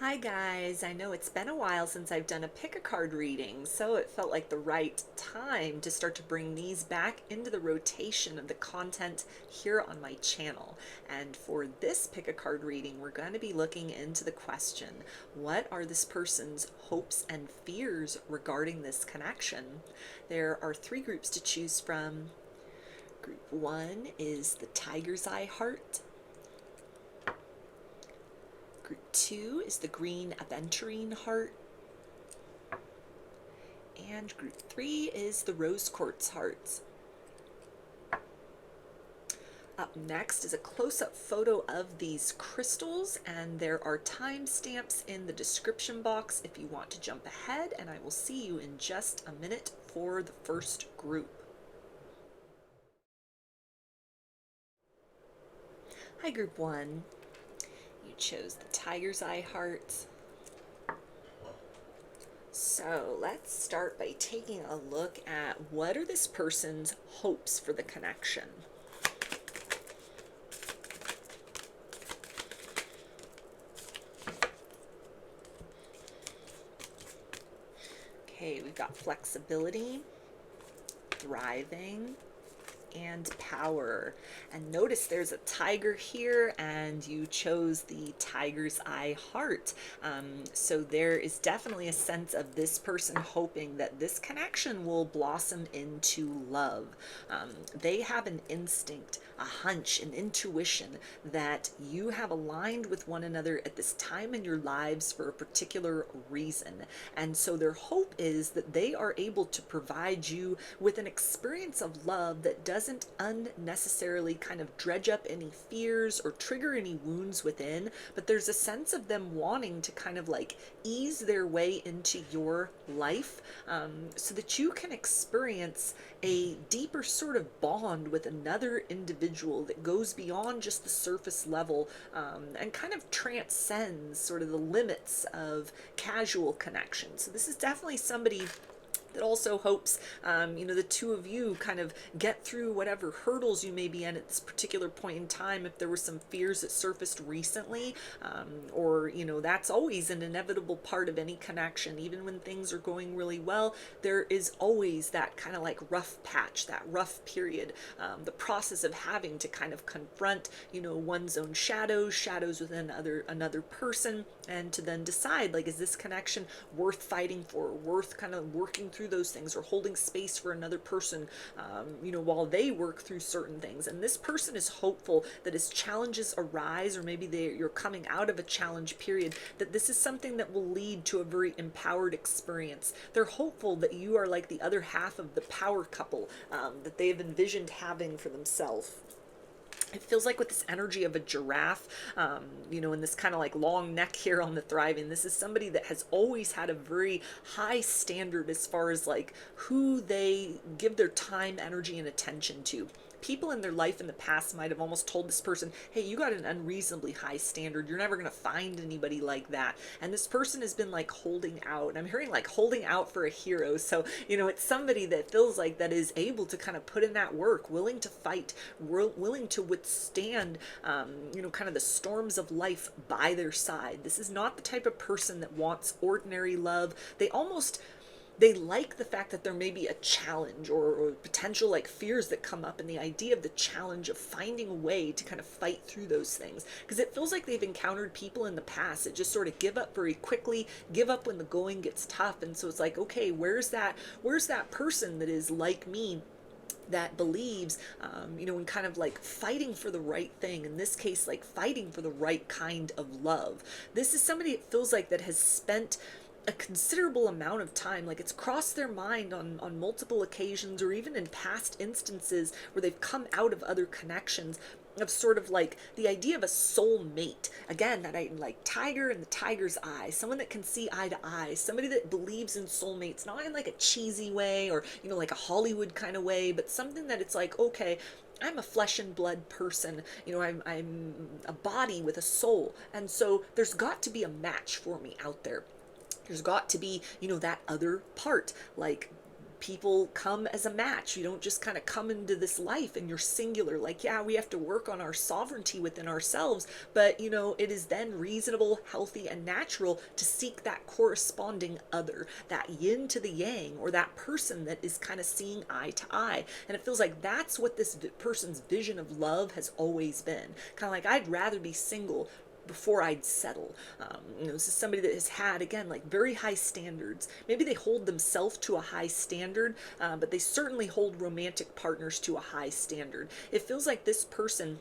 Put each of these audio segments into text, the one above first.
Hi guys, I know it's been a while since I've done a pick a card reading, so it felt like the right time to start to bring these back into the rotation of the content here on my channel. And for this pick a card reading, we're going to be looking into the question, what are this person's hopes and fears regarding this connection? There are three groups to choose from. Group one is the tiger's eye heart. Group two is the green aventurine heart. And group three is the rose quartz hearts. Up next is a close-up photo of these crystals, and there are timestamps in the description box if you want to jump ahead, and I will see you in just a minute for the first group. Hi, group one. You chose the tiger's eye heart. So let's start by taking a look at what are this person's hopes for the connection. Okay, we've got flexibility, thriving, and power. And notice there's a tiger here, and you chose the tiger's eye heart. So there is definitely a sense of this person hoping that this connection will blossom into love. They have an instinct, a hunch, an intuition that you have aligned with one another at this time in your lives for a particular reason. And so their hope is that they are able to provide you with an experience of love that doesn't unnecessarily kind of dredge up any fears or trigger any wounds within, but there's a sense of them wanting to kind of like ease their way into your life, so that you can experience a deeper sort of bond with another individual that goes beyond just the surface level, and kind of transcends sort of the limits of casual connection. So this is definitely somebody that also hopes, the two of you kind of get through whatever hurdles you may be in at this particular point in time. If there were some fears that surfaced recently, or, that's always an inevitable part of any connection. Even when things are going really well, there is always that kind of like rough patch, that rough period, the process of having to kind of confront, one's own shadows within another person, and to then decide, like, is this connection worth fighting for, worth kind of working through those things, or holding space for another person, while they work through certain things. And this person is hopeful that as challenges arise, or maybe you're coming out of a challenge period, that this is something that will lead to a very empowered experience. They're hopeful that you are like the other half of the power couple, that they've envisioned having for themselves. It feels like with this energy of a giraffe, and this kind of like long neck here on the thriving, this is somebody that has always had a very high standard as far as like who they give their time, energy, and attention to. People in their life in the past might have almost told this person, hey, you got an unreasonably high standard. You're never going to find anybody like that. And this person has been like holding out. And I'm hearing like holding out for a hero. So, it's somebody that feels like that is able to kind of put in that work, willing to fight, willing to withstand, kind of the storms of life by their side. This is not the type of person that wants ordinary love. They like the fact that there may be a challenge, or potential like fears that come up, and the idea of the challenge of finding a way to kind of fight through those things, because it feels like they've encountered people in the past that just sort of give up very quickly, give up when the going gets tough. And so it's like, okay, where's that person that is like me, that believes, in kind of like fighting for the right thing, in this case like fighting for the right kind of love. This is somebody, it feels like, that has spent a considerable amount of time, like it's crossed their mind on multiple occasions, or even in past instances where they've come out of other connections, of sort of like the idea of a soulmate. Again, that I like tiger and the tiger's eye, someone that can see eye to eye, somebody that believes in soulmates, not in like a cheesy way, or, like a Hollywood kind of way, but something that it's like, okay, I'm a flesh and blood person, I'm a body with a soul, and so there's got to be a match for me out there. There's got to be, that other part, like people come as a match. You don't just kind of come into this life and you're singular. Like, yeah, we have to work on our sovereignty within ourselves, but it is then reasonable, healthy, and natural to seek that corresponding other, that yin to the yang, or that person that is kind of seeing eye to eye. And it feels like that's what this person's vision of love has always been. Kind of like, I'd rather be single before I'd settle. This is somebody that has had, again, like very high standards. Maybe they hold themselves to a high standard, but they certainly hold romantic partners to a high standard. It feels like this person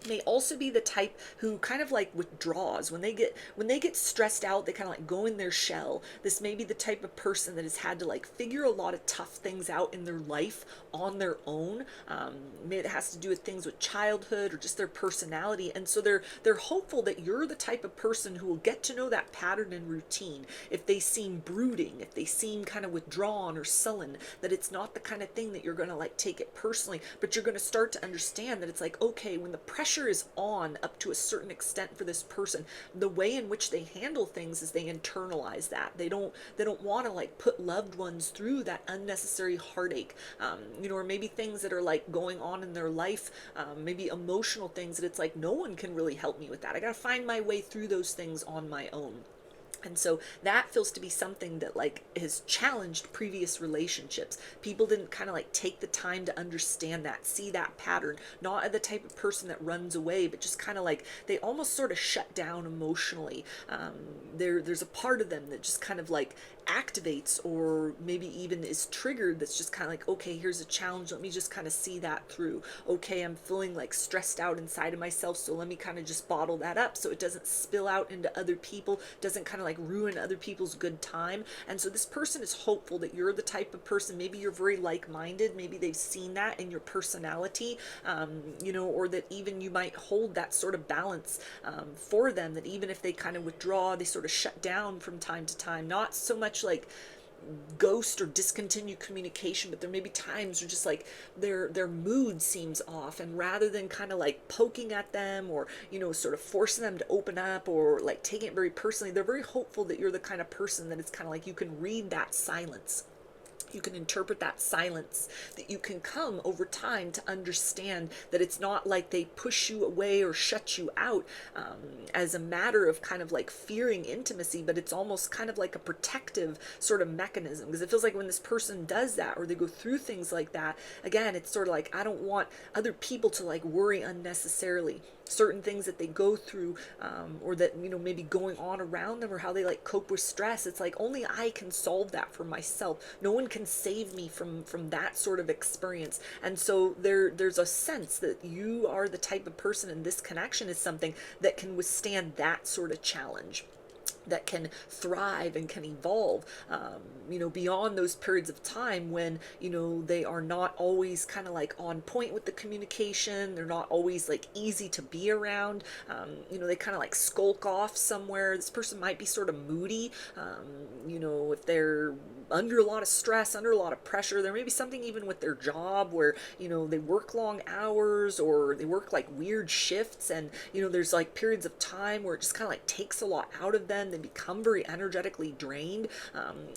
may also be the type who kind of like withdraws when they get stressed out. They kind of like go in their shell. This may be the type of person that has had to like figure a lot of tough things out in their life on their own. Maybe it has to do with things with childhood or just their personality, and so they're hopeful that you're the type of person who will get to know that pattern and routine. If they seem brooding, if they seem kind of withdrawn or sullen, that it's not the kind of thing that you're going to like take it personally, but you're going to start to understand that it's like, okay, when the pressure is on up to a certain extent for this person, the way in which they handle things is they internalize that. They don't want to like put loved ones through that unnecessary heartache, or maybe things that are like going on in their life, maybe emotional things that it's like, no one can really help me with that. I got to find my way through those things on my own. And so that feels to be something that like has challenged previous relationships. People didn't kind of like take the time to understand that, see that pattern. Not the type of person that runs away, but just kind of like they almost sort of shut down emotionally. There's a part of them that just kind of like activates or maybe even is triggered, that's just kind of like, okay, here's a challenge, let me just kind of see that through. Okay, I'm feeling like stressed out inside of myself, so let me kind of just bottle that up so it doesn't spill out into other people, doesn't kind of like ruin other people's good time. And so this person is hopeful that you're the type of person, maybe you're very like-minded, maybe they've seen that in your personality, or that even you might hold that sort of balance for them, that even if they kind of withdraw, they sort of shut down from time to time, not so much like ghost or discontinue communication, but there may be times where just like their mood seems off, and rather than kind of like poking at them or sort of forcing them to open up or like taking it very personally, they're very hopeful that you're the kind of person that it's kind of like you can read that silence. You can interpret that silence, that you can come over time to understand that it's not like they push you away or shut you out as a matter of kind of like fearing intimacy, but it's almost kind of like a protective sort of mechanism. Because it feels like when this person does that or they go through things like that, again, it's sort of like, I don't want other people to like worry unnecessarily. Certain things that they go through, or that maybe going on around them, or how they like cope with stress, it's like only I can solve that for myself. No one can save me from that sort of experience. And so there's a sense that you are the type of person, and this connection is something that can withstand that sort of challenge, that can thrive and can evolve, beyond those periods of time when, they are not always kind of like on point with the communication. They're not always like easy to be around. They kind of like skulk off somewhere. This person might be sort of moody, if they're under a lot of stress, under a lot of pressure. There may be something even with their job where, they work long hours or they work like weird shifts, and, there's like periods of time where it just kind of like takes a lot out of them. They become very energetically drained.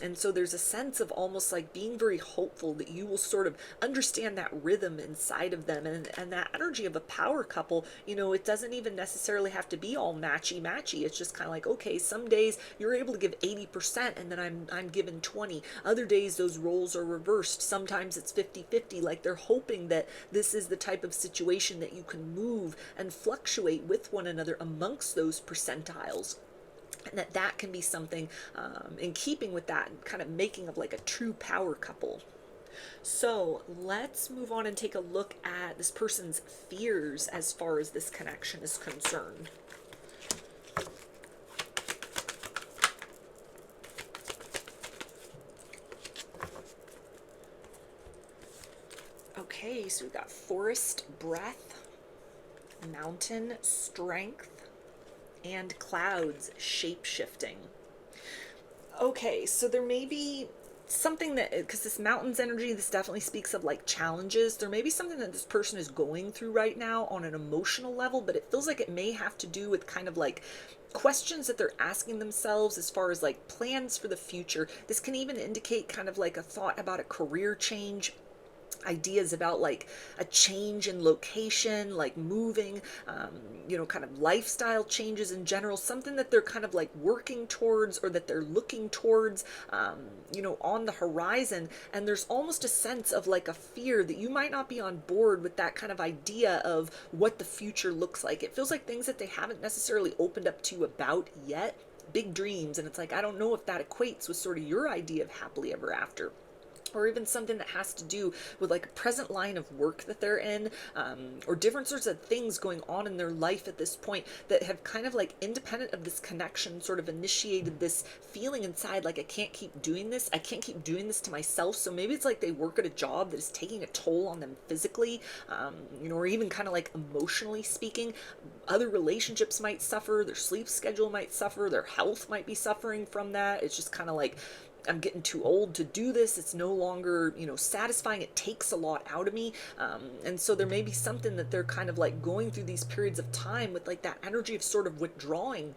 And so there's a sense of almost like being very hopeful that you will sort of understand that rhythm inside of them, and that energy of a power couple. It doesn't even necessarily have to be all matchy. It's just kind of like, okay, some days you're able to give 80% and then I'm given 20. Other days those roles are reversed. Sometimes it's 50-50. Like they're hoping that this is the type of situation that you can move and fluctuate with one another amongst those percentiles. And that can be something in keeping with that kind of making of like a true power couple. So let's move on and take a look at this person's fears as far as this connection is concerned. Okay, so we've got forest breath, mountain strength, and clouds shape-shifting. Okay, so there may be something that, because this mountains energy, this definitely speaks of like challenges. There may be something that this person is going through right now on an emotional level, but it feels like it may have to do with kind of like questions that they're asking themselves as far as like plans for the future. This can even indicate kind of like a thought about a career change, ideas about like a change in location, like moving, kind of lifestyle changes in general, something that they're kind of like working towards or that they're looking towards, on the horizon. And there's almost a sense of like a fear that you might not be on board with that kind of idea of what the future looks like. It feels like things that they haven't necessarily opened up to you about yet, big dreams. And it's like, I don't know if that equates with sort of your idea of happily ever after, or even something that has to do with like a present line of work that they're in, or different sorts of things going on in their life at this point that have kind of like, independent of this connection, sort of initiated this feeling inside like, I can't keep doing this. I can't keep doing this to myself. So maybe it's like they work at a job that is taking a toll on them physically, or even kind of like emotionally speaking. Other relationships might suffer, their sleep schedule might suffer, their health might be suffering from that. It's just kind of like, I'm getting too old to do this. It's no longer, satisfying. It takes a lot out of me. And so there may be something that they're kind of like going through these periods of time with like that energy of sort of withdrawing,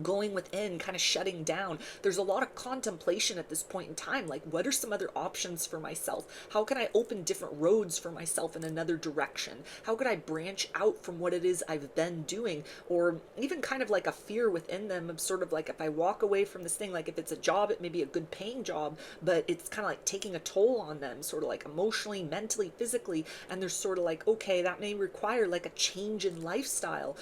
going within, kind of shutting down. There's a lot of contemplation at this point in time. Like, what are some other options for myself? How can I open different roads for myself in another direction? How could I branch out from what it is I've been doing? Or even kind of like a fear within them of sort of like, if I walk away from this thing, like if it's a job, it may be a good paying job, but it's kind of like taking a toll on them, sort of like emotionally, mentally, physically. And they're sort of like, okay, that may require like a change in lifestyle.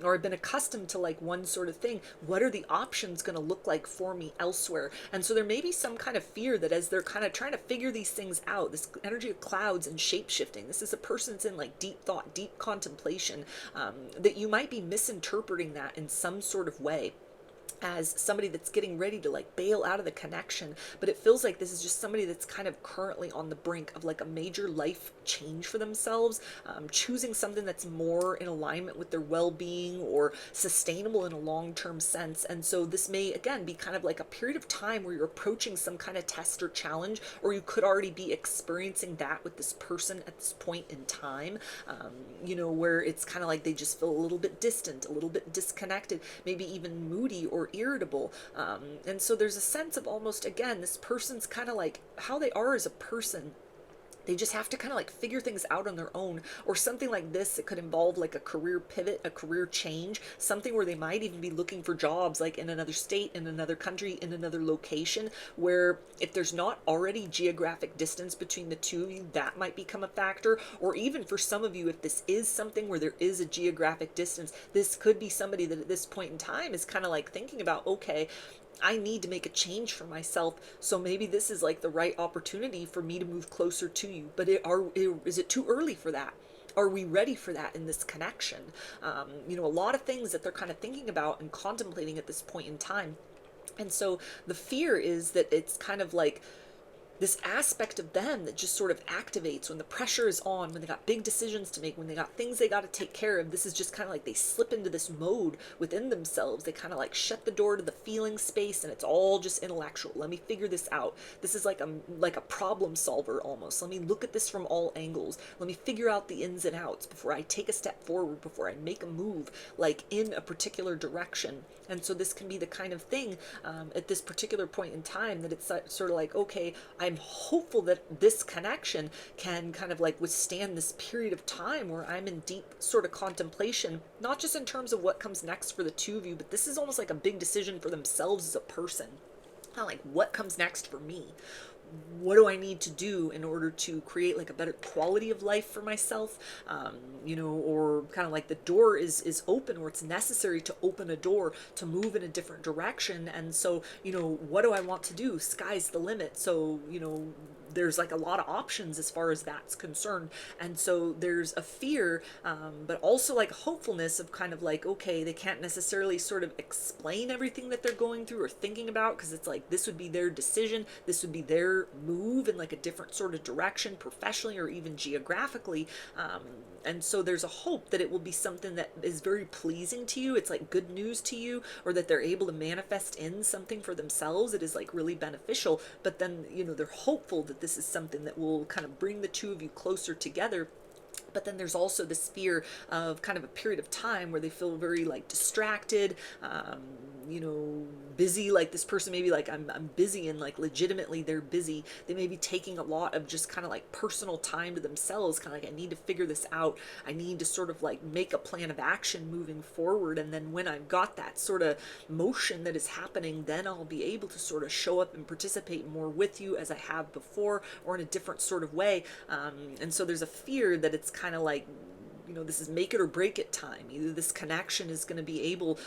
Or I've been accustomed to like one sort of thing. What are the options going to look like for me elsewhere? And so there may be some kind of fear that as they're kind of trying to figure these things out, this energy of clouds and shape shifting, this is a person that's in like deep thought, deep contemplation, that you might be misinterpreting that in some sort of way as somebody that's getting ready to like bail out of the connection. But it feels like this is just somebody that's kind of currently on the brink of like a major life change for themselves, choosing something that's more in alignment with their well-being or sustainable in a long-term sense. And so this may again be kind of like a period of time where you're approaching some kind of test or challenge, or you could already be experiencing that with this person at this point in time, where it's kind of like they just feel a little bit distant, a little bit disconnected, maybe even moody or irritable. And so there's a sense of almost, again, this person's kind of like how they are as a person. They just have to kind of like figure things out on their own, or something like this. It could involve like a career pivot, a career change, something where they might even be looking for jobs like in another state, in another country, in another location, where if there's not already geographic distance between the two of you, that might become a factor. Or even for some of you, if this is something where there is a geographic distance, this could be somebody that at this point in time is kind of like thinking about, okay, I need to make a change for myself. So maybe this is like the right opportunity for me to move closer to you. But is it too early for that? Are we ready for that in this connection? A lot of things that they're kind of thinking about and contemplating at this point in time. And so the fear is that it's kind of like this aspect of them that just sort of activates when the pressure is on, when they got big decisions to make, when they got things they got to take care of. This is just kind of like they slip into this mode within themselves. They kind of like shut the door to the feeling space, and it's all just intellectual. Let me figure this out. This is like a problem solver almost. Let me look at this from all angles. Let me figure out the ins and outs before I take a step forward, before I make a move like in a particular direction. And so this can be the kind of thing at this particular point in time that it's sort of like, okay, I'm hopeful that this connection can kind of like withstand this period of time where I'm in deep sort of contemplation, not just in terms of what comes next for the two of you, but this is almost like a big decision for themselves as a person. Kind of like, what comes next for me? What do I need to do in order to create like a better quality of life for myself? Or kind of like the door is open, or it's necessary to open a door to move in a different direction. And so, what do I want to do? Sky's the limit. So, there's like a lot of options as far as that's concerned. And so there's a fear, but also like hopefulness of kind of like, okay, they can't necessarily sort of explain everything that they're going through or thinking about, because it's like this would be their decision, this would be their move in like a different sort of direction professionally or even geographically. And so there's a hope that it will be something that is very pleasing to you. It's like good news to you, or that they're able to manifest in something for themselves. It is like really beneficial. But then, you know, they're hopeful that this is something that will kind of bring the two of you closer together. But then there's also this fear of kind of a period of time where they feel very like distracted, you know, busy. Like this person may be like, I'm busy, and like legitimately they're busy. They may be taking a lot of just kind of like personal time to themselves, kind of like, I need to figure this out. I need to sort of like make a plan of action moving forward. And then when I've got that sort of motion that is happening, then I'll be able to sort of show up and participate more with you as I have before, or in a different sort of way. And so there's a fear that it's kind of like, you know, this is make it or break it time. Either this connection is going to be able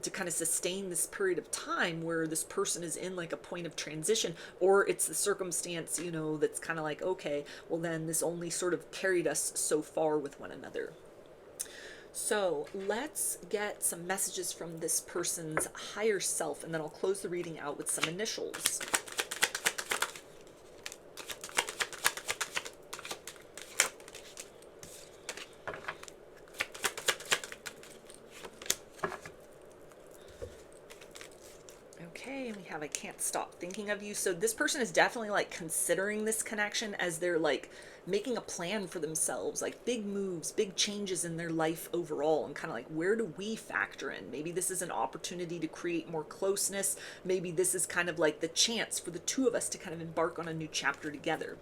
to kind of sustain this period of time where this person is in like a point of transition, or it's the circumstance, you know, that's kind of like, okay, well then this only sort of carried us so far with one another. So let's get some messages from this person's higher self, and then I'll close the reading out with some initials. Okay, and we have I can't stop thinking of you. So this person is definitely like considering this connection as they're like making a plan for themselves, like big moves, big changes in their life overall, and kind of like, where do we factor in? Maybe this is an opportunity to create more closeness. Maybe this is kind of like the chance for the two of us to kind of embark on a new chapter together.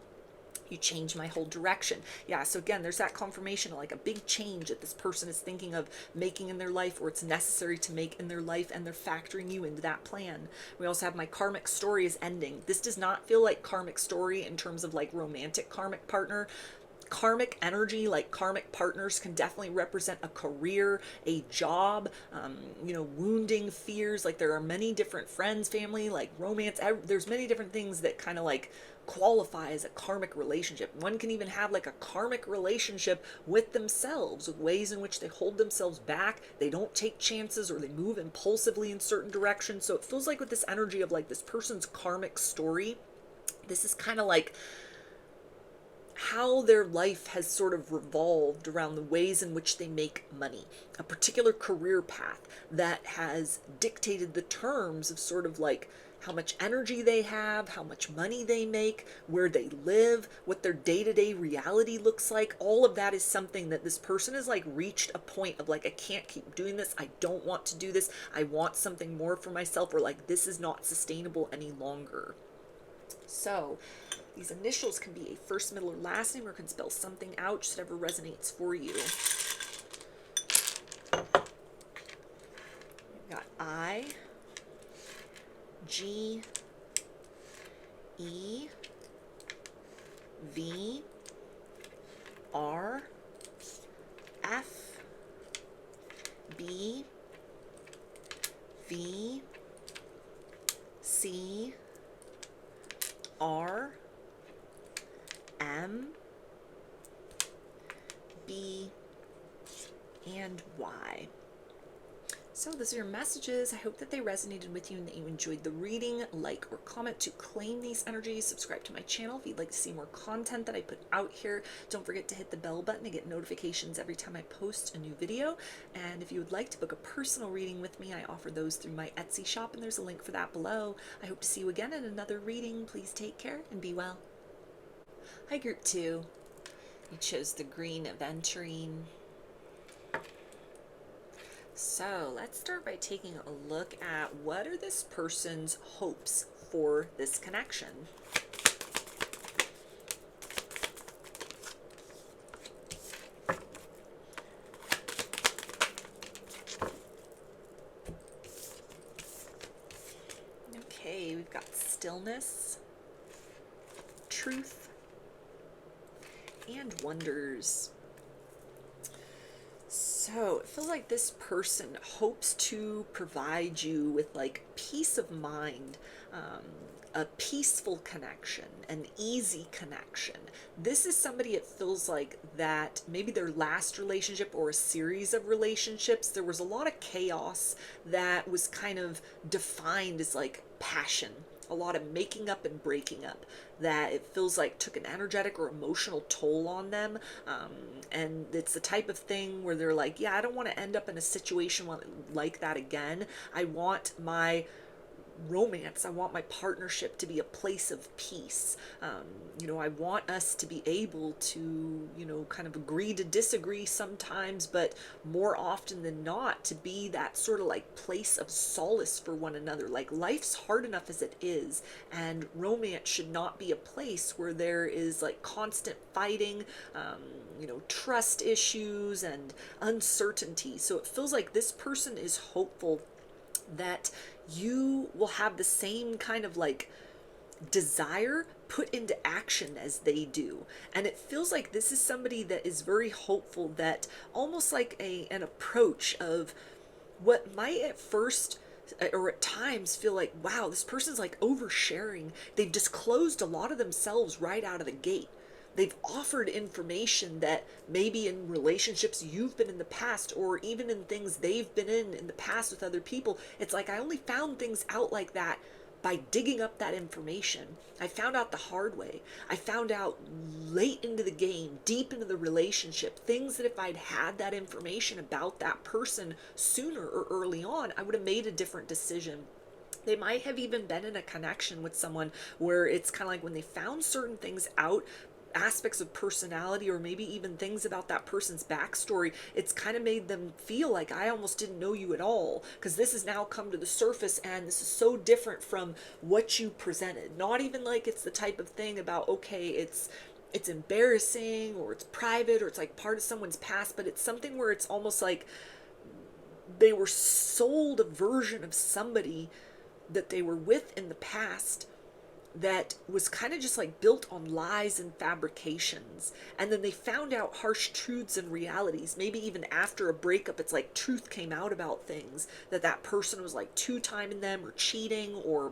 You changed my whole direction. Yeah, so again, there's that confirmation of like a big change that this person is thinking of making in their life, or it's necessary to make in their life, and they're factoring you into that plan. We also have my karmic story is ending. This does not feel like karmic story in terms of like romantic karmic partner. Karmic energy, like karmic partners, can definitely represent a career, a job, you know, wounding, fears. Like there are many different friends, family, like romance. There's many different things that kind of like qualify as a karmic relationship. One can even have like a karmic relationship with themselves, with ways in which they hold themselves back, they don't take chances, or they move impulsively in certain directions. So it feels like with this energy of like this person's karmic story, this is kind of like how their life has sort of revolved around the ways in which they make money, a particular career path that has dictated the terms of sort of like how much energy they have, how much money they make, where they live, what their day-to-day reality looks like. All of that is something that this person has like reached a point of like, I can't keep doing this. I don't want to do this. I want something more for myself, or like this is not sustainable any longer. So these initials can be a first, middle, or last name, or can spell something out, just whatever resonates for you. We've got I, G, E, V, R, F, B, V, C, R, M, B, and Y. So those are your messages. I hope that they resonated with you and that you enjoyed the reading. Like or comment to claim these energies. Subscribe to my channel if you'd like to see more content that I put out here. Don't forget to hit the bell button to get notifications every time I post a new video. And if you would like to book a personal reading with me, I offer those through my Etsy shop, and there's a link for that below. I hope to see you again in another reading. Please take care and be well. Hi, Group 2. You chose the green Aventurine. So let's start by taking a look at what are this person's hopes for this connection. Okay, we've got stillness, truth, and wonders. So So it feels like this person hopes to provide you with like peace of mind, a peaceful connection, an easy connection. This is somebody, it feels like, that maybe their last relationship or a series of relationships, there was a lot of chaos that was kind of defined as like passion, a lot of making up and breaking up, that it feels like took an energetic or emotional toll on them. And it's the type of thing where they're like, yeah, I don't want to end up in a situation like that again. I want my romance, I want my partnership to be a place of peace. I want us to be able to, kind of agree to disagree sometimes, but more often than not, to be that sort of like place of solace for one another. Like, life's hard enough as it is, and romance should not be a place where there is like constant fighting, trust issues and uncertainty. So it feels like this person is hopeful that you will have the same kind of like desire put into action as they do. And it feels like this is somebody that is very hopeful, that almost like an approach of what might at first or at times feel like, wow, this person's like oversharing. They've disclosed a lot of themselves right out of the gate. They've offered information that maybe in relationships you've been in the past, or even in things they've been in the past with other people. It's like, I only found things out like that by digging up that information. I found out the hard way. I found out late into the game, deep into the relationship, things that if I'd had that information about that person sooner or early on, I would have made a different decision. They might have even been in a connection with someone where it's kind of like when they found certain things out, aspects of personality, or maybe even things about that person's backstory, it's kind of made them feel like, I almost didn't know you at all, because this has now come to the surface and this is so different from what you presented. Not even like it's the type of thing about, okay, it's embarrassing or it's private or it's like part of someone's past, but it's something where it's almost like they were sold a version of somebody that they were with in the past that was kind of just like built on lies and fabrications. And then they found out harsh truths and realities. Maybe even after a breakup, it's like truth came out about things, that person was like two-timing them or cheating, or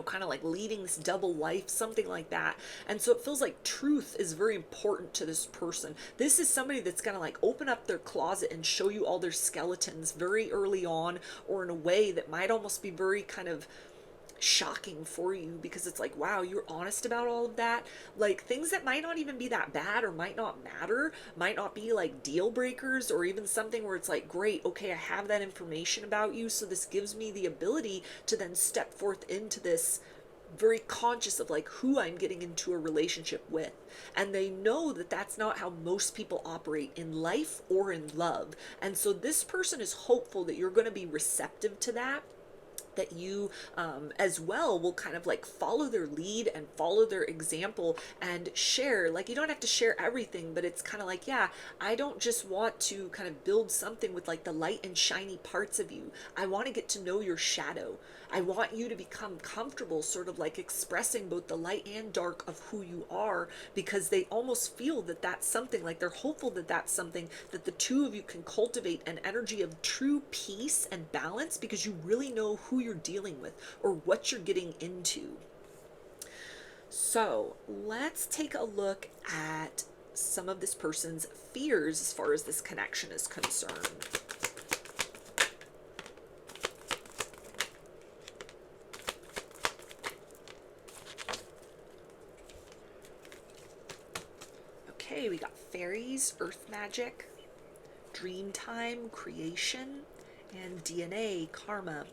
kind of like leading this double life, something like that. And so it feels like truth is very important to this person. This is somebody that's going to like open up their closet and show you all their skeletons very early on, or in a way that might almost be very kind of shocking for you, because it's like, wow, you're honest about all of that. Like, things that might not even be that bad or might not matter, might not be like deal breakers, or even something where it's like, great, okay, I have that information about you, so this gives me the ability to then step forth into this very conscious of like who I'm getting into a relationship with. And they know that that's not how most people operate in life or in love. And so this person is hopeful that you're going to be receptive to that, that you as well will kind of like follow their lead and follow their example and share. Like, you don't have to share everything, but it's kind of like, yeah, I don't just want to kind of build something with like the light and shiny parts of you. I want to get to know your shadow. I want you to become comfortable sort of like expressing both the light and dark of who you are, because they almost feel that that's something, like they're hopeful that that's something that the two of you can cultivate an energy of true peace and balance, because you really know who you're dealing with or what you're getting into. So let's take a look at some of this person's fears as far as this connection is concerned. Okay, we got fairies, earth magic, dream time, creation, and DNA, karma.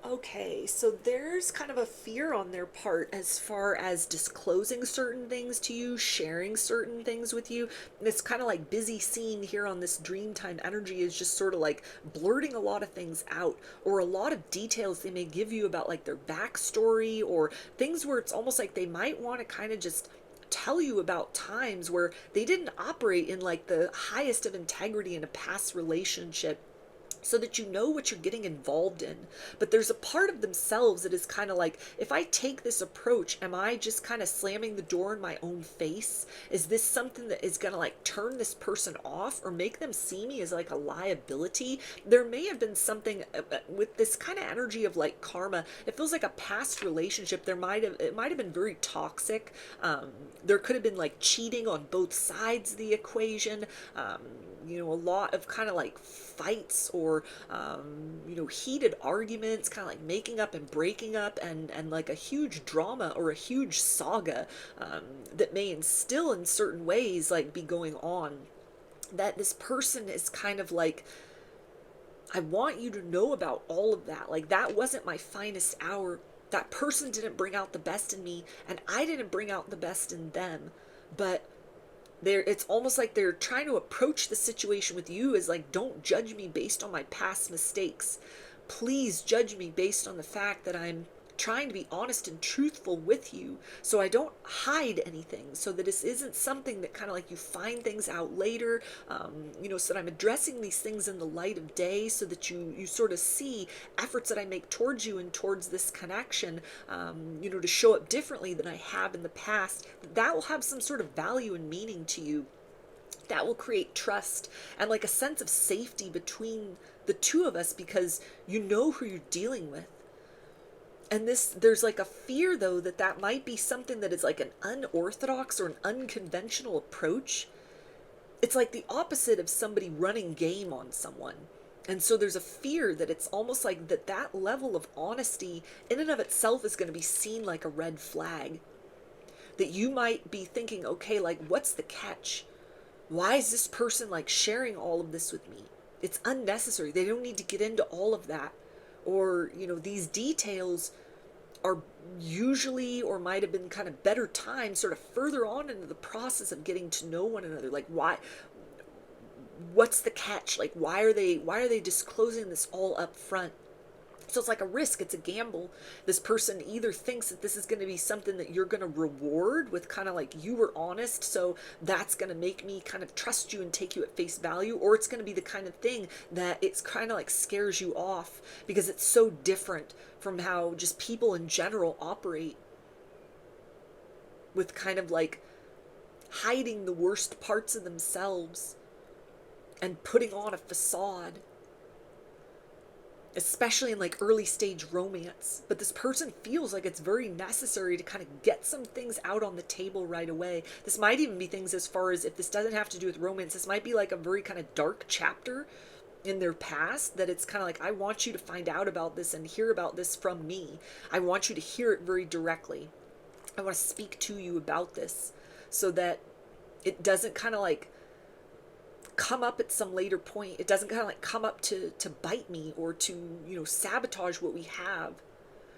Okay, so there's kind of a fear on their part as far as disclosing certain things to you, sharing certain things with you. This kind of like busy scene here on this dreamtime energy is just sort of like blurting a lot of things out, or a lot of details they may give you about like their backstory, or things where it's almost like they might want to kind of just tell you about times where they didn't operate in like the highest of integrity in a past relationship. so that you know what you're getting involved in. But there's a part of themselves that is kind of like, if I take this approach, am I just kind of slamming the door in my own face? Is this something that is going to like turn this person off or make them see me as like a liability? There may have been something with this kind of energy of like karma. It feels like a past relationship. It might have been very toxic. There could have been like cheating on both sides of the equation. A lot of kind of like fights or heated arguments, kind of like making up and breaking up, and like a huge drama or a huge saga that may instill in certain ways like be going on, that this person is kind of like, I want you to know about all of that. Like, that wasn't my finest hour. That person didn't bring out the best in me, and I didn't bring out the best in them. But it's almost like they're trying to approach the situation with you as like, don't judge me based on my past mistakes. Please judge me based on the fact that I'm trying to be honest and truthful with you, so I don't hide anything, so that this isn't something that kind of like you find things out later, so that I'm addressing these things in the light of day, so that you sort of see efforts that I make towards you and towards this connection, to show up differently than I have in the past. That will have some sort of value and meaning to you. That will create trust and like a sense of safety between the two of us, because you know who you're dealing with. And there's like a fear though that might be something that is like an unorthodox or an unconventional approach. It's like the opposite of somebody running game on someone. And so there's a fear that it's almost like that level of honesty in and of itself is going to be seen like a red flag. That you might be thinking, okay, like, what's the catch? Why is this person like sharing all of this with me? It's unnecessary. They don't need to get into all of that. Or, these details are usually, or might have been kind of better times sort of further on into the process of getting to know one another. Like, what's the catch? Like, why are they disclosing this all up front? So it's like a risk, it's a gamble. This person either thinks that this is going to be something that you're going to reward with kind of like, you were honest, so that's going to make me kind of trust you and take you at face value, or it's going to be the kind of thing that it's kind of like scares you off because it's so different from how just people in general operate, with kind of like hiding the worst parts of themselves and putting on a facade, especially in like early stage romance. But this person feels like it's very necessary to kind of get some things out on the table right away. This might even be things as far as, if this doesn't have to do with romance, this might be like a very kind of dark chapter in their past, that it's kind of like, I want you to find out about this and hear about this from me. I want you to hear it very directly. I want to speak to you about this, so that it doesn't kind of like come up at some later point. It doesn't kind of like come up to bite me or to, sabotage what we have,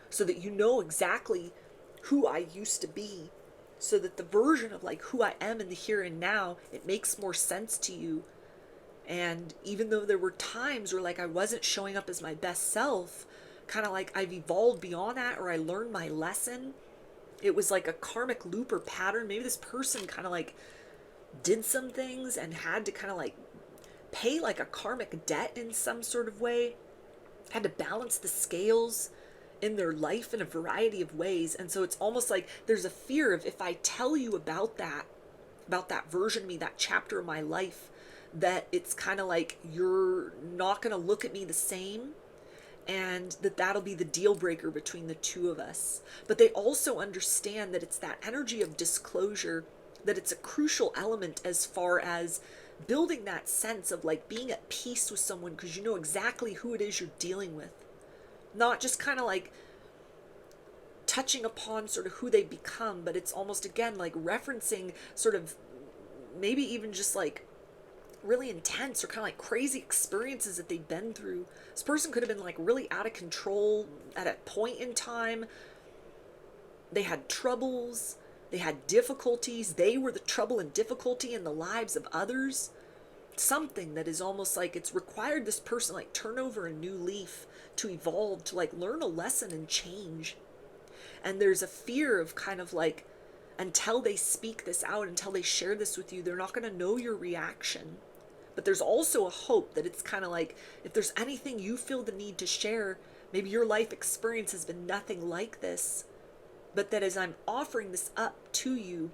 so that you know exactly who I used to be, so that the version of like who I am in the here and now, it makes more sense to you. And even though there were times where like I wasn't showing up as my best self, kind of like I've evolved beyond that, or I learned my lesson. It was like a karmic loop or pattern. Maybe this person kind of like did some things and had to kind of like pay like a karmic debt in some sort of way, had to balance the scales in their life in a variety of ways. And so it's almost like there's a fear of, if I tell you about that version of me, that chapter of my life, that it's kind of like you're not going to look at me the same, and that'll be the deal breaker between the two of us. But they also understand that it's that energy of disclosure, that it's a crucial element as far as building that sense of like being at peace with someone, because you know exactly who it is you're dealing with. Not just kind of like touching upon sort of who they become, but it's almost again like referencing sort of maybe even just like really intense or kind of like crazy experiences that they've been through. This person could have been like really out of control at a point in time. They had troubles, they had difficulties, they were the trouble and difficulty in the lives of others. Something that is almost like it's required this person like turn over a new leaf, to evolve, to like learn a lesson and change. And there's a fear of kind of like, until they speak this out, until they share this with you, they're not going to know your reaction. But there's also a hope that it's kind of like, if there's anything you feel the need to share, maybe your life experience has been nothing like this, but that as I'm offering this up to you,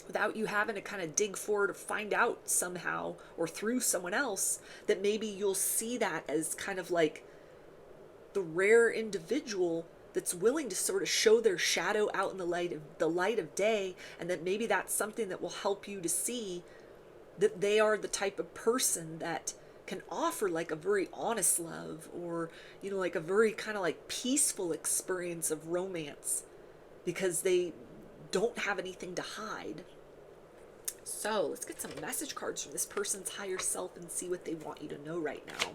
without you having to kind of dig for it or find out somehow or through someone else, that maybe you'll see that as kind of like the rare individual that's willing to sort of show their shadow out in the light of day, and that maybe that's something that will help you to see that they are the type of person that can offer like a very honest love, or like a very kind of like peaceful experience of romance, because they don't have anything to hide. So let's get some message cards from this person's higher self and see what they want you to know right now.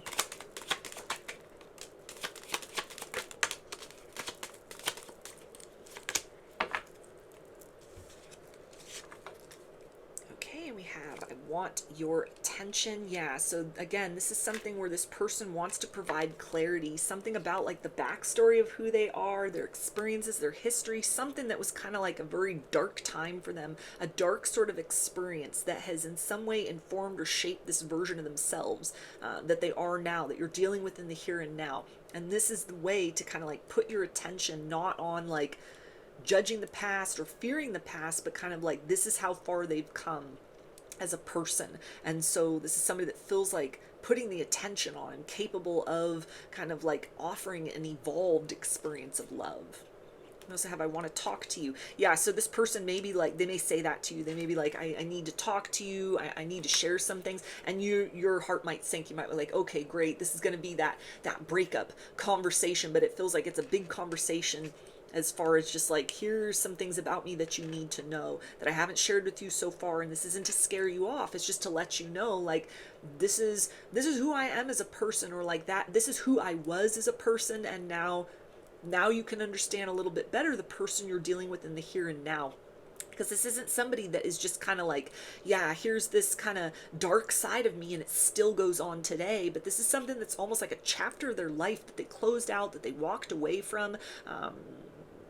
Okay, and we have, I want your attention. Yeah, so again, this is something where this person wants to provide clarity, something about like the backstory of who they are, their experiences, their history, something that was kind of like a very dark time for them, a dark sort of experience that has in some way informed or shaped this version of themselves that they are now, that you're dealing with in the here and now. And this is the way to kind of like put your attention not on like judging the past or fearing the past, but kind of like, this is how far they've come as a person. And so this is somebody that feels like putting the attention on and capable of kind of like offering an evolved experience of love. I also have, I want to talk to you. Yeah, so this person may be like, they may say that to you. They may be like, I need to talk to you. I need to share some things. And your heart might sink. You might be like, okay, great. This is going to be that breakup conversation. But it feels like it's a big conversation, as far as just like, here's some things about me that you need to know that I haven't shared with you so far. And this isn't to scare you off. It's just to let you know, like, this is who I am as a person, or like that. This is who I was as a person. And now you can understand a little bit better the person you're dealing with in the here and now. Because this isn't somebody that is just kind of like, yeah, here's this kind of dark side of me and it still goes on today. But this is something that's almost like a chapter of their life that they closed out, that they walked away from.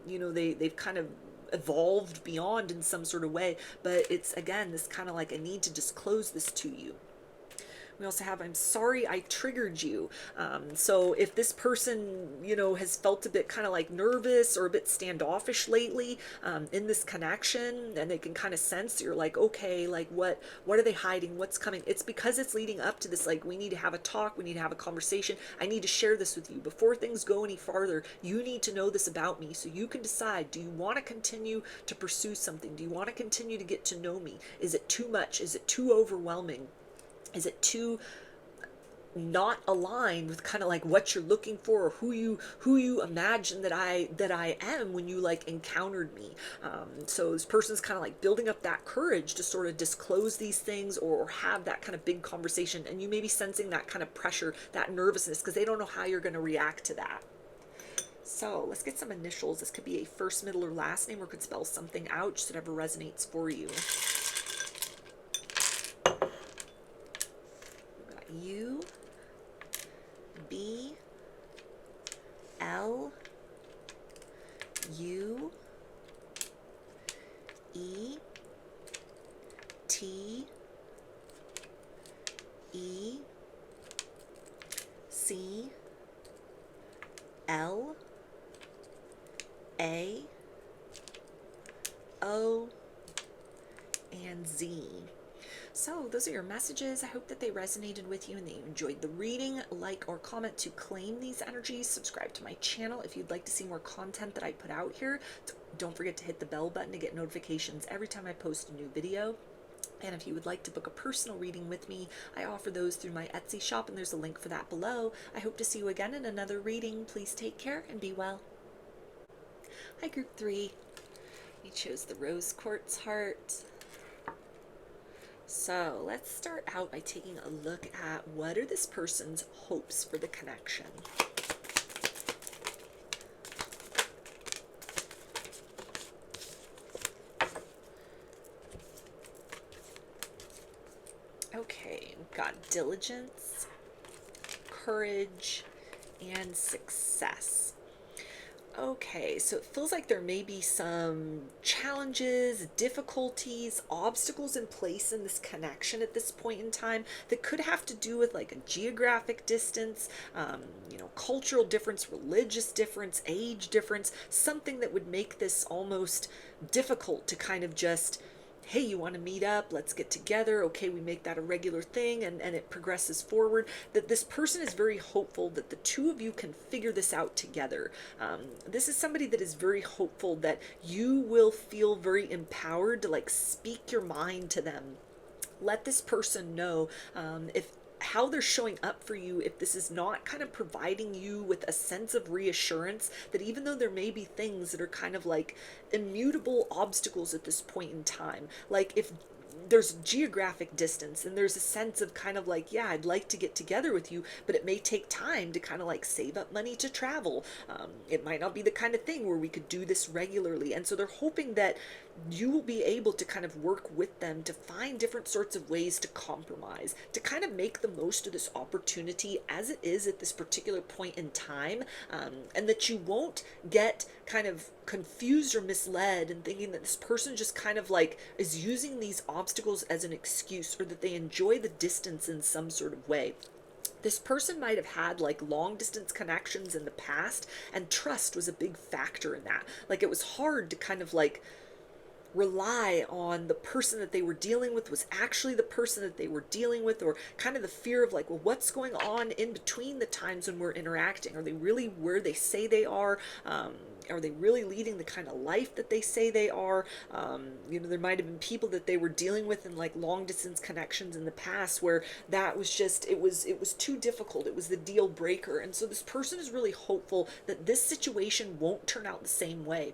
They've kind of evolved beyond in some sort of way. But it's, again, this kind of like, I need to disclose this to you. We also have, I'm sorry I triggered you. So if this person, has felt a bit kind of like nervous or a bit standoffish lately in this connection, and they can kind of sense you're like, okay, like what are they hiding? What's coming? It's because it's leading up to this, like, we need to have a talk. We need to have a conversation. I need to share this with you. Before things go any farther, you need to know this about me so you can decide, do you want to continue to pursue something? Do you want to continue to get to know me? Is it too much? Is it too overwhelming? Is it too not aligned with kind of like what you're looking for, or who you imagine that I am when you like encountered me? So this person's kind of like building up that courage to sort of disclose these things, or have that kind of big conversation, and you may be sensing that kind of pressure, that nervousness, because they don't know how you're going to react to that. So let's get some initials. This could be a first, middle, or last name, or could spell something out, just whatever resonates for you. U, B, L, U, E, T, E, C, L, A, O, and Z. So those are your messages. I hope that they resonated with you and that you enjoyed the reading. Like or comment to claim these energies. Subscribe to my channel if you'd like to see more content that I put out here. Don't forget to hit the bell button to get notifications every time I post a new video. And if you would like to book a personal reading with me, I offer those through my Etsy shop, and there's a link for that below. I hope to see you again in another reading. Please take care and be well. Hi, Group 3. You chose the Rose Quartz heart. So let's start out by taking a look at what are this person's hopes for the connection. Okay, we've got diligence, courage, and success. Okay, so it feels like there may be some challenges, difficulties, obstacles in place in this connection at this point in time that could have to do with like a geographic distance, cultural difference, religious difference, age difference, something that would make this almost difficult to kind of just, hey, you want to meet up? Let's get together. Okay, we make that a regular thing, and it progresses forward. That this person is very hopeful that the two of you can figure this out together. This is somebody that is very hopeful that you will feel very empowered to like speak your mind to them. Let this person know if how they're showing up for you, if this is not kind of providing you with a sense of reassurance that even though there may be things that are kind of like immutable obstacles at this point in time, like if there's geographic distance and there's a sense of kind of like, yeah, I'd like to get together with you, but it may take time to kind of like save up money to travel. It might not be the kind of thing where we could do this regularly. And so they're hoping that you will be able to kind of work with them to find different sorts of ways to compromise, to kind of make the most of this opportunity as it is at this particular point in time, and that you won't get kind of confused or misled and thinking that this person just kind of like is using these obstacles as an excuse, or that they enjoy the distance in some sort of way. This person might have had like long distance connections in the past, and trust was a big factor in that. Like it was hard to kind of like rely on the person that they were dealing with was actually the person that they were dealing with, or kind of the fear of like, well, what's going on in between the times when we're interacting? Are they really where they say they are? Are they really leading the kind of life that they say they are? There might have been people that they were dealing with in like long distance connections in the past where that was just, it was too difficult. It was the deal breaker. And so this person is really hopeful that this situation won't turn out the same way.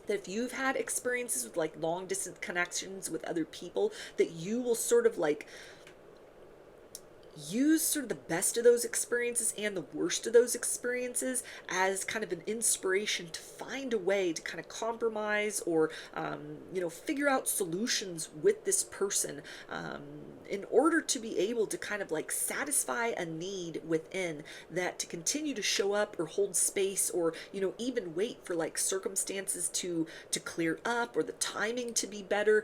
That if you've had experiences with like long distance connections with other people, that you will sort of like use sort of the best of those experiences and the worst of those experiences as kind of an inspiration to find a way to kind of compromise, or figure out solutions with this person, in order to be able to kind of like satisfy a need within that, to continue to show up or hold space, or even wait for like circumstances to clear up, or the timing to be better,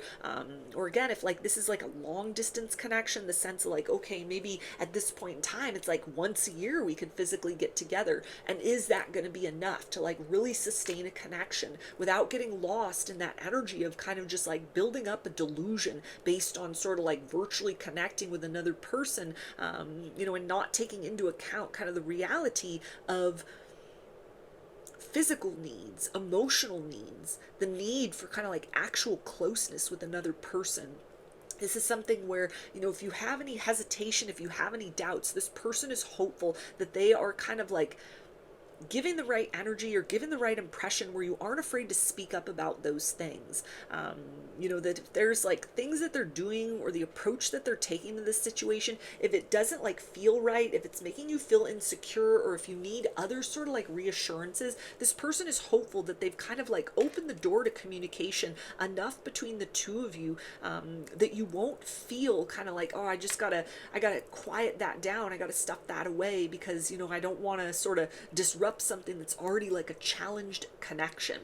or again, if like this is like a long distance connection, the sense of like, okay, maybe at this point in time it's like once a year we could physically get together, and is that going to be enough to like really sustain a connection without getting lost in that energy of kind of just like building up a delusion based on sort of like virtually connecting with another person, and not taking into account kind of the reality of physical needs, emotional needs, the need for kind of like actual closeness with another person. This is something where, if you have any hesitation, if you have any doubts, this person is hopeful that they are kind of like giving the right energy or giving the right impression where you aren't afraid to speak up about those things. That if there's like things that they're doing or the approach that they're taking to this situation, if it doesn't like feel right, if it's making you feel insecure, or if you need other sort of like reassurances, this person is hopeful that they've kind of like opened the door to communication enough between the two of you, that you won't feel kind of like, oh, I gotta quiet that down. I gotta stuff that away because, I don't want to sort of disrupt something that's already like a challenged connection.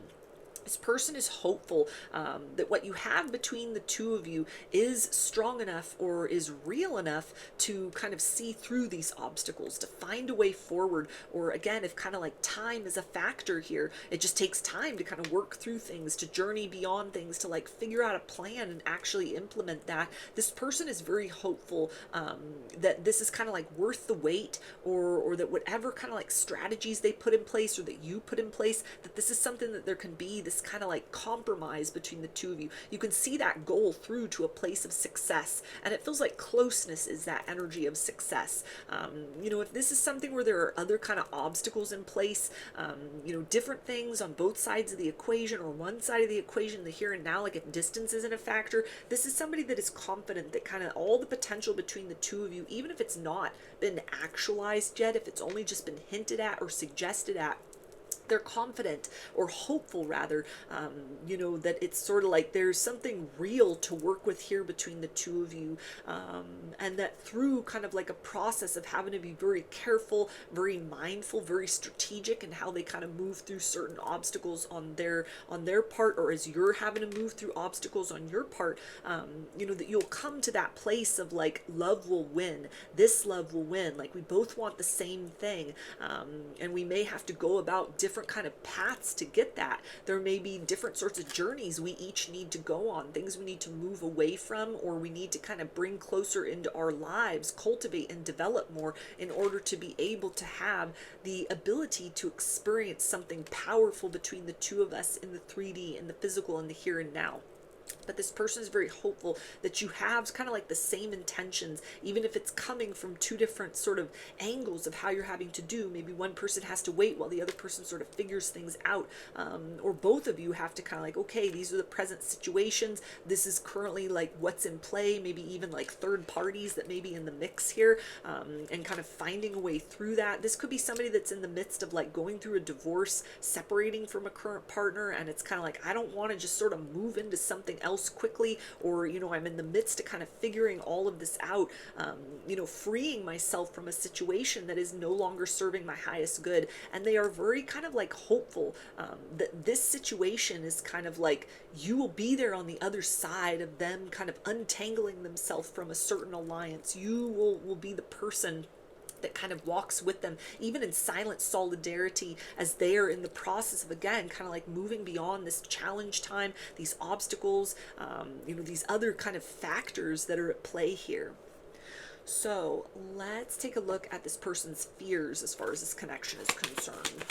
This person is hopeful that what you have between the two of you is strong enough or is real enough to kind of see through these obstacles, to find a way forward. Or again, if kind of like time is a factor here, it just takes time to kind of work through things, to journey beyond things, to like figure out a plan and actually implement that. This person is very hopeful that this is kind of like worth the wait, or that whatever kind of like strategies they put in place or that you put in place, that this is something that there can be this kind of like compromise between the two of you. You can see that goal through to a place of success, and it feels like closeness is that energy of success. If this is something where there are other kind of obstacles in place, different things on both sides of the equation, or one side of the equation, the here and now, like if distance isn't a factor, this is somebody that is confident that kind of all the potential between the two of you, even if it's not been actualized yet, if it's only just been hinted at or suggested at, they're confident or hopeful rather, that it's sort of like there's something real to work with here between the two of you, and that through kind of like a process of having to be very careful, very mindful, very strategic in how they kind of move through certain obstacles on their part, or as you're having to move through obstacles on your part, that you'll come to that place of like love will win. This love will win. Like we both want the same thing, and we may have to go about different kind of paths to get that. There may be different sorts of journeys we each need to go on, things we need to move away from, or we need to kind of bring closer into our lives, cultivate and develop more in order to be able to have the ability to experience something powerful between the two of us in the 3D, in the physical, in the here and now. But this person is very hopeful that you have kind of like the same intentions, even if it's coming from two different sort of angles of how you're having to do. Maybe one person has to wait while the other person sort of figures things out, or both of you have to kind of like, okay, these are the present situations. This is currently like what's in play, maybe even like third parties that may be in the mix here, and kind of finding a way through that. This could be somebody that's in the midst of like going through a divorce, separating from a current partner, and it's kind of like, I don't want to just sort of move into something else quickly, or I'm in the midst of kind of figuring all of this out, freeing myself from a situation that is no longer serving my highest good. And they are very kind of like hopeful that this situation is kind of like you will be there on the other side of them kind of untangling themselves from a certain alliance. You will be the person that kind of walks with them, even in silent solidarity, as they are in the process of, again, kind of like moving beyond this challenge time, these obstacles, these other kind of factors that are at play here. So let's take a look at this person's fears as far as this connection is concerned.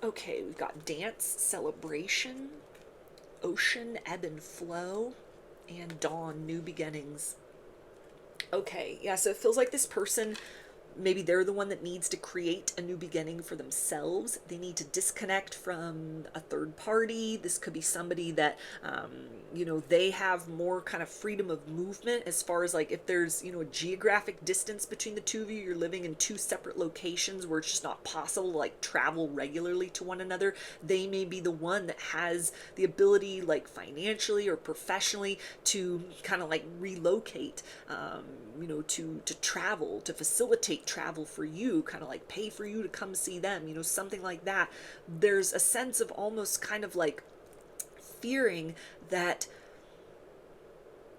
Okay, we've got dance, celebration, ocean, ebb and flow, and dawn, new beginnings. Okay, yeah, so it feels like this person, maybe they're the one that needs to create a new beginning for themselves. They need to disconnect from a third party. This could be somebody that, they have more kind of freedom of movement as far as like if there's, a geographic distance between the two of you, you're living in two separate locations where it's just not possible to like travel regularly to one another. They may be the one that has the ability, like financially or professionally, to kind of like relocate, to travel, to facilitate travel for you, kind of like pay for you to come see them, something like that. There's a sense of almost kind of like fearing that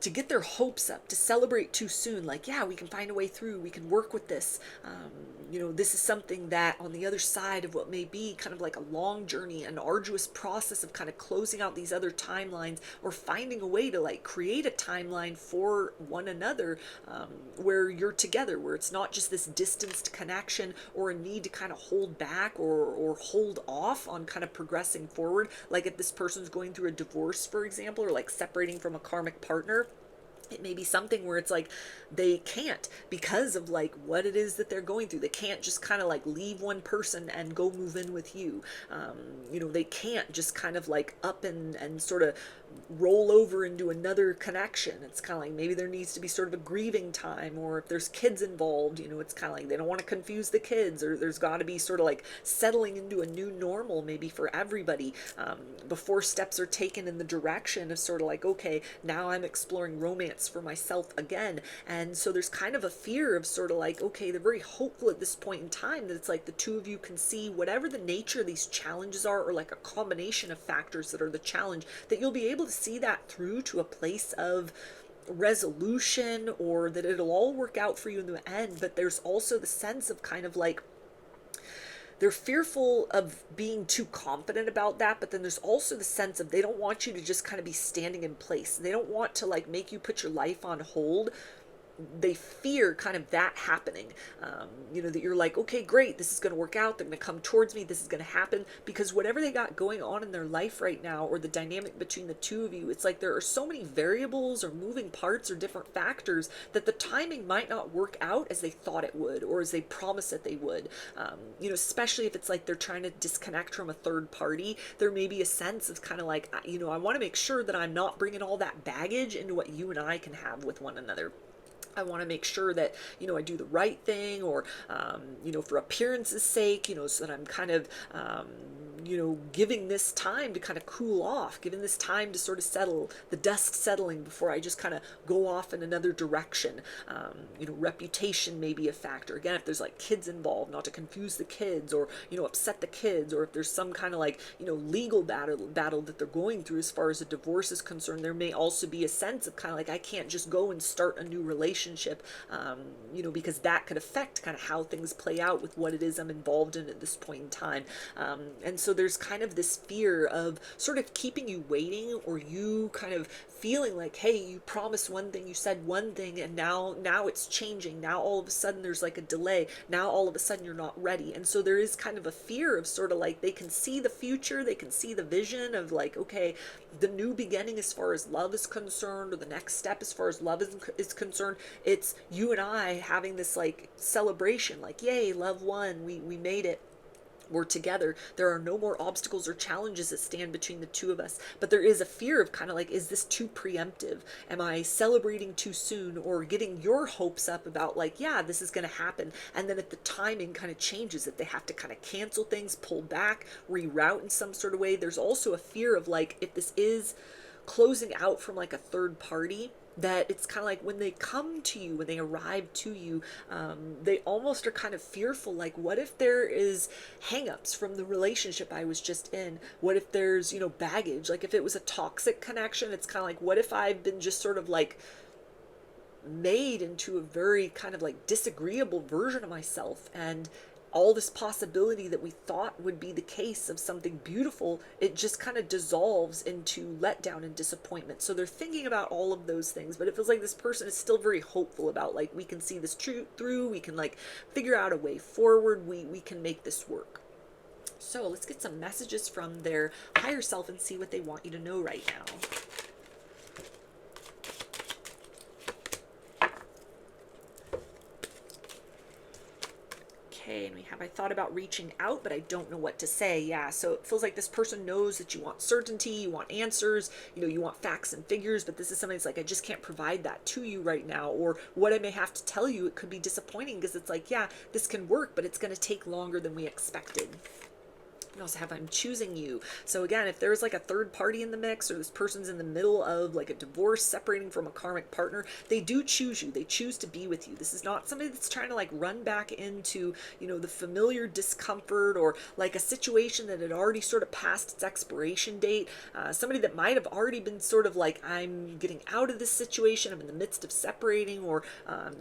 to get their hopes up, to celebrate too soon, like, yeah, we can find a way through, we can work with this. This is something that on the other side of what may be kind of like a long journey, an arduous process of kind of closing out these other timelines, or finding a way to like create a timeline for one another, where you're together, where it's not just this distanced connection or a need to kind of hold back or hold off on kind of progressing forward. Like if this person's going through a divorce, for example, or like separating from a karmic partner, it may be something where it's like they can't, because of like what it is that they're going through. They can't just kind of like leave one person and go move in with you. They can't just kind of like up and sort of roll over into another connection. It's kind of like maybe there needs to be sort of a grieving time, or if there's kids involved, it's kind of like they don't want to confuse the kids, or there's got to be sort of like settling into a new normal maybe for everybody, before steps are taken in the direction of sort of like, okay, now I'm exploring romance for myself again. And so there's kind of a fear of sort of like, okay, they're very hopeful at this point in time that it's like the two of you can see whatever the nature of these challenges are, or like a combination of factors that are the challenge, that you'll be able to see that through to a place of resolution, or that it'll all work out for you in the end. But there's also the sense of kind of like they're fearful of being too confident about that, but then there's also the sense of they don't want you to just kind of be standing in place. They don't want to like make you put your life on hold they fear kind of that happening. That you're like, okay, great, this is going to work out. They're going to come towards me. This is going to happen, because whatever they got going on in their life right now, or the dynamic between the two of you, it's like there are so many variables or moving parts or different factors that the timing might not work out as they thought it would, or as they promised that they would. Especially if it's like they're trying to disconnect from a third party, there may be a sense of kind of like, I want to make sure that I'm not bringing all that baggage into what you and I can have with one another. I want to make sure that, I do the right thing, or, for appearance's sake, so that I'm kind of, giving this time to kind of cool off, giving this time to sort of settle, the dust settling before I just kind of go off in another direction. Reputation may be a factor. Again, if there's like kids involved, not to confuse the kids, or, upset the kids, or if there's some kind of like, legal battle that they're going through as far as a divorce is concerned, there may also be a sense of kind of like, I can't just go and start a new relationship, because that could affect kind of how things play out with what it is I'm involved in at this point in time. And so there's kind of this fear of sort of keeping you waiting, or you kind of feeling like, hey, you promised one thing, you said one thing, and now it's changing. Now all of a sudden there's like a delay. Now all of a sudden you're not ready. And so there is kind of a fear of sort of like, they can see the future, they can see the vision of like, okay, the new beginning as far as love is concerned, or the next step as far as love is concerned, it's you and I having this like celebration, like, yay, love won, we made it. We're together. There are no more obstacles or challenges that stand between the two of us. But there is a fear of kind of like, is this too preemptive? Am I celebrating too soon, or getting your hopes up about like, yeah, this is going to happen? And then if the timing kind of changes, that they have to kind of cancel things, pull back, reroute in some sort of way. There's also a fear of like, if this is closing out from like a third party, that it's kind of like when they come to you, when they arrive to you, they almost are kind of fearful, like, what if there is hangups from the relationship I was just in? What if there's, baggage? Like if it was a toxic connection, it's kind of like, what if I've been just sort of like made into a very kind of like disagreeable version of myself, and all this possibility that we thought would be the case of something beautiful, it just kind of dissolves into letdown and disappointment. So they're thinking about all of those things, but it feels like this person is still very hopeful about like, we can see this through, we can like figure out a way forward, we can make this work. So let's get some messages from their higher self and see what they want you to know right now. And we have, I thought about reaching out, but I don't know what to say. Yeah, so it feels like this person knows that you want certainty, you want answers, you want facts and figures, but this is something that's like, I just can't provide that to you right now. Or what I may have to tell you, it could be disappointing, because it's like, yeah, this can work, but it's going to take longer than we expected. We also have, I'm choosing you. So again, if there's like a third party in the mix, or this person's in the middle of like a divorce, separating from a karmic partner, they do choose you. They choose to be with you. This is not somebody that's trying to like run back into, the familiar discomfort, or like a situation that had already sort of passed its expiration date. Somebody that might have already been sort of like, I'm getting out of this situation, I'm in the midst of separating, or,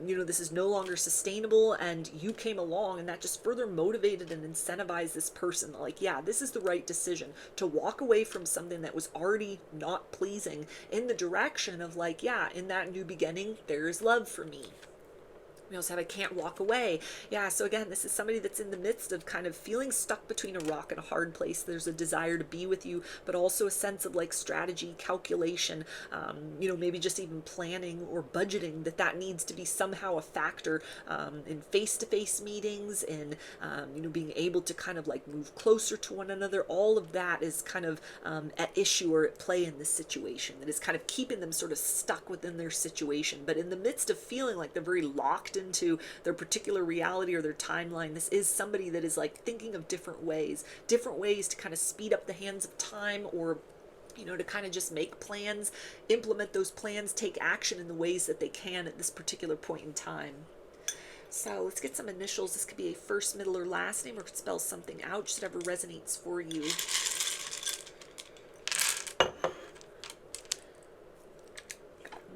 this is no longer sustainable, and you came along, and that just further motivated and incentivized this person. Like, yeah, this is the right decision to walk away from something that was already not pleasing, in the direction of like, yeah, in that new beginning, there is love for me. We also have, I can't walk away. Yeah, so again, this is somebody that's in the midst of kind of feeling stuck between a rock and a hard place. There's a desire to be with you, but also a sense of like strategy, calculation, maybe just even planning or budgeting, that needs to be somehow a factor in face-to-face meetings, in, being able to kind of like move closer to one another. All of that is kind of at issue or at play in this situation, that is kind of keeping them sort of stuck within their situation. But in the midst of feeling like they're very locked into their particular reality or their timeline, this is somebody that is like thinking of different ways to kind of speed up the hands of time, or to kind of just make plans, implement those plans, take action in the ways that they can at this particular point in time. So let's get some initials. This could be a first, middle, or last name, or could spell something out, just whatever resonates for you.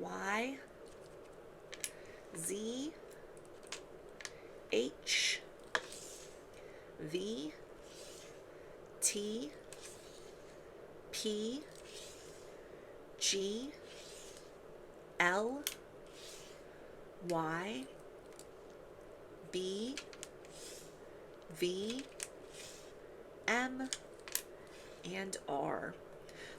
Y, Z, H, V, T, P, G, L, Y, B, V, M, and R.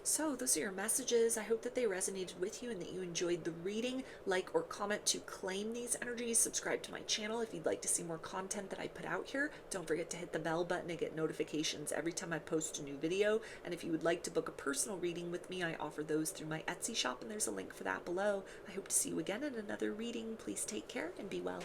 So those are your messages. I hope that they resonated with you and that you enjoyed the reading. Like or comment to claim these energies. Subscribe to my channel if you'd like to see more content that I put out here. Don't forget to hit the bell button to get notifications every time I post a new video. And if you would like to book a personal reading with me, I offer those through my Etsy shop, and there's a link for that below. I hope to see you again in another reading. Please take care and be well.